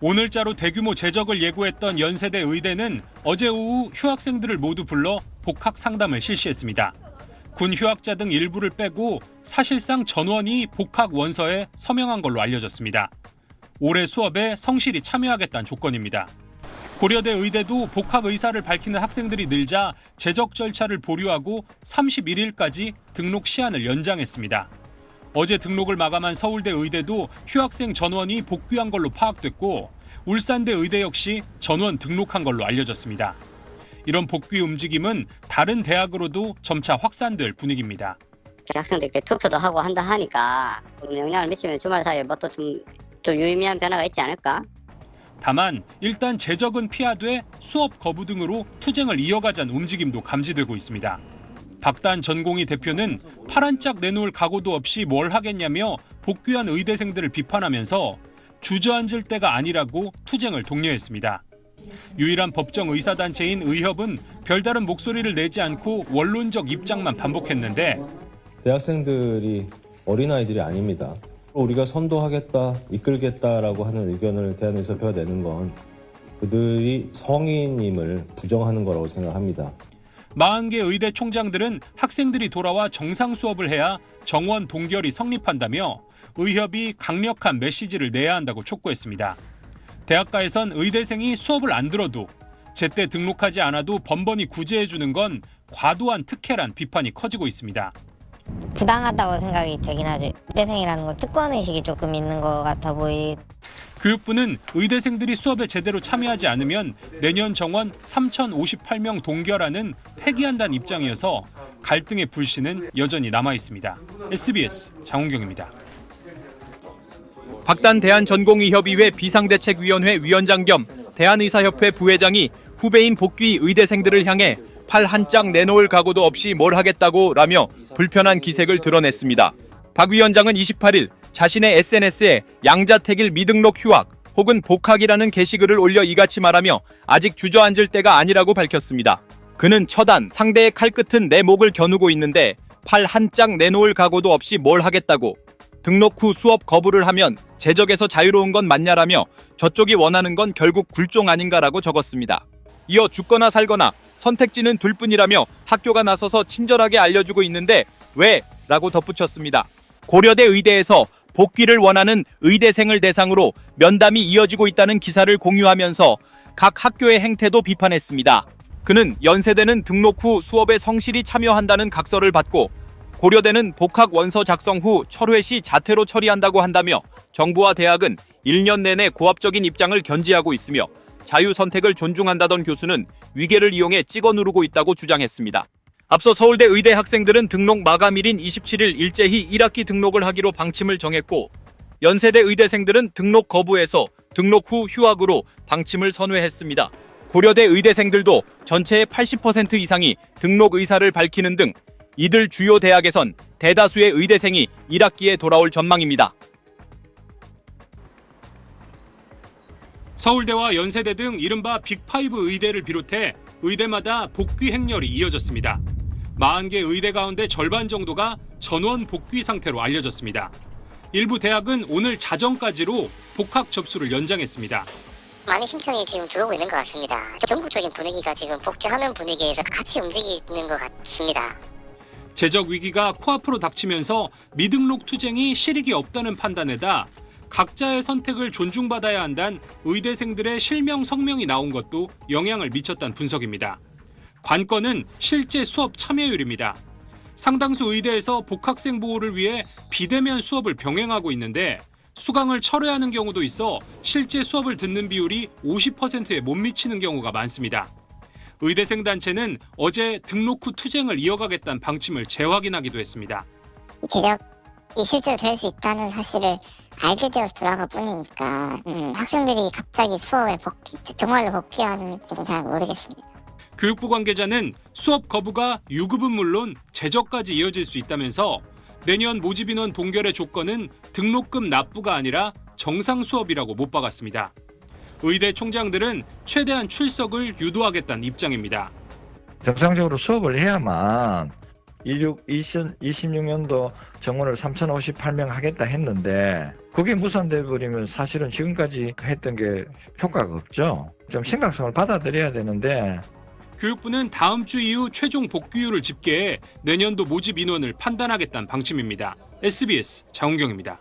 오늘자로 대규모 제적을 예고했던 연세대 의대는 어제 오후 휴학생들을 모두 불러 복학 상담을 실시했습니다. 군 휴학자 등 일부를 빼고 사실상 전원이 복학 원서에 서명한 걸로 알려졌습니다. 올해 수업에 성실히 참여하겠다는 조건입니다. 고려대 의대도 복학 의사를 밝히는 학생들이 늘자 제적 절차를 보류하고 31일까지 등록 시한을 연장했습니다. 어제 등록을 마감한 서울대 의대도 휴학생 전원이 복귀한 걸로 파악됐고 울산대 의대 역시 전원 등록한 걸로 알려졌습니다. 이런 복귀 움직임은 다른 대학으로도 점차 확산될 분위기입니다. 학생들께 투표도 하고 한다 하니까 영향을 미치면 주말 사이에 뭐 또 좀 유의미한 변화가 있지 않을까? 다만 일단 제적은 피하되 수업 거부 등으로 투쟁을 이어가자는 움직임도 감지되고 있습니다. 박단 전공의 대표는 팔 한 짝 내놓을 각오도 없이 뭘 하겠냐며 복귀한 의대생들을 비판하면서 주저앉을 때가 아니라고 투쟁을 독려했습니다. 유일한 법정 의사단체인 의협은 별다른 목소리를 내지 않고 원론적 입장만 반복했는데 대학생들이 어린아이들이 아닙니다. 우리가 선도하겠다, 이끌겠다라고 하는 의견을 대한의사협회가 내는 건 그들이 성인임을 부정하는 거라고 생각합니다. 40개 의대 총장들은 학생들이 돌아와 정상 수업을 해야 정원 동결이 성립한다며 의협이 강력한 메시지를 내야 한다고 촉구했습니다. 대학가에선 의대생이 수업을 안 들어도 제때 등록하지 않아도 번번이 구제해주는 건 과도한 특혜란 비판이 커지고 있습니다. 부당하다고 생각이 되긴 하죠. 의대생이라는 건 특권의식이 조금 있는 것 같아 교육부는 의대생들이 수업에 제대로 참여하지 않으면 내년 정원 3,058명 동결안은 폐기한다는 입장이어서 갈등의 불씨는 여전히 남아있습니다. SBS 장훈경입니다. 박단 대한전공의협의회 비상대책위원회 위원장 겸 대한의사협회 부회장이 후배인 복귀 의대생들을 향해 팔 한 짝 내놓을 각오도 없이 뭘 하겠다고 라며 불편한 기색을 드러냈습니다. 박 위원장은 28일 자신의 SNS에 양자택일 미등록 휴학 혹은 복학이라는 게시글을 올려 이같이 말하며 아직 주저앉을 때가 아니라고 밝혔습니다. 그는 처단 상대의 칼끝은 내 목을 겨누고 있는데 팔 한 짝 내놓을 각오도 없이 뭘 하겠다고 등록 후 수업 거부를 하면 제적에서 자유로운 건 맞냐라며 저쪽이 원하는 건 결국 굴종 아닌가라고 적었습니다. 이어 죽거나 살거나 선택지는 둘뿐이라며 학교가 나서서 친절하게 알려주고 있는데 왜? 라고 덧붙였습니다. 고려대 의대에서 복귀를 원하는 의대생을 대상으로 면담이 이어지고 있다는 기사를 공유하면서 각 학교의 행태도 비판했습니다. 그는 연세대는 등록 후 수업에 성실히 참여한다는 각서를 받고 고려대는 복학 원서 작성 후 철회 시 자퇴로 처리한다고 한다며 정부와 대학은 1년 내내 고압적인 입장을 견지하고 있으며 자유선택을 존중한다던 교수는 위계를 이용해 찍어 누르고 있다고 주장했습니다. 앞서 서울대 의대 학생들은 등록 마감일인 27일 일제히 1학기 등록을 하기로 방침을 정했고 연세대 의대생들은 등록 거부해서 등록 후 휴학으로 방침을 선회했습니다. 고려대 의대생들도 전체의 80% 이상이 등록 의사를 밝히는 등 이들 주요 대학에선 대다수의 의대생이 1학기에 돌아올 전망입니다. 서울대와 연세대 등 이른바 빅5 의대를 비롯해 의대마다 복귀 행렬이 이어졌습니다. 40개 의대 가운데 절반 정도가 전원 복귀 상태로 알려졌습니다. 일부 대학은 오늘 자정까지로 복학 접수를 연장했습니다. 많이 신청이 지금 들어오고 있는 것 같습니다. 전국적인 분위기가 지금 복귀하는 분위기에서 같이 움직이는 것 같습니다. 제적 위기가 코앞으로 닥치면서 미등록 투쟁이 실익이 없다는 판단에다 각자의 선택을 존중받아야 한다는 의대생들의 실명 성명이 나온 것도 영향을 미쳤다는 분석입니다. 관건은 실제 수업 참여율입니다. 상당수 의대에서 복학생 보호를 위해 비대면 수업을 병행하고 있는데 수강을 철회하는 경우도 있어 실제 수업을 듣는 비율이 50%에 못 미치는 경우가 많습니다. 의대생 단체는 어제 등록 후 투쟁을 이어가겠다는 방침을 재확인하기도 했습니다. 제적이 실제로 될 수 있다는 사실을 알게 되어서 돌아가 뿐이니까 학생들이 갑자기 수업에 정말로 복귀하는지는 잘 모르겠습니다. 교육부 관계자는 수업 거부가 유급은 물론 제적까지 이어질 수 있다면서 내년 모집인원 동결의 조건은 등록금 납부가 아니라 정상 수업이라고 못 박았습니다. 의대 총장들은 최대한 출석을 유도하겠다는 입장입니다. 정상적으로 수업을 해야만 26년도 정원을 3,058명 하겠다 했는데 그게 무산돼 버리면 사실은 지금까지 했던 게 효과가 없죠. 좀 심각성을 받아들여야 되는데 교육부는 다음 주 이후 최종 복귀율을 집계해 내년도 모집 인원을 판단하겠다는 방침입니다. SBS 장훈경입니다.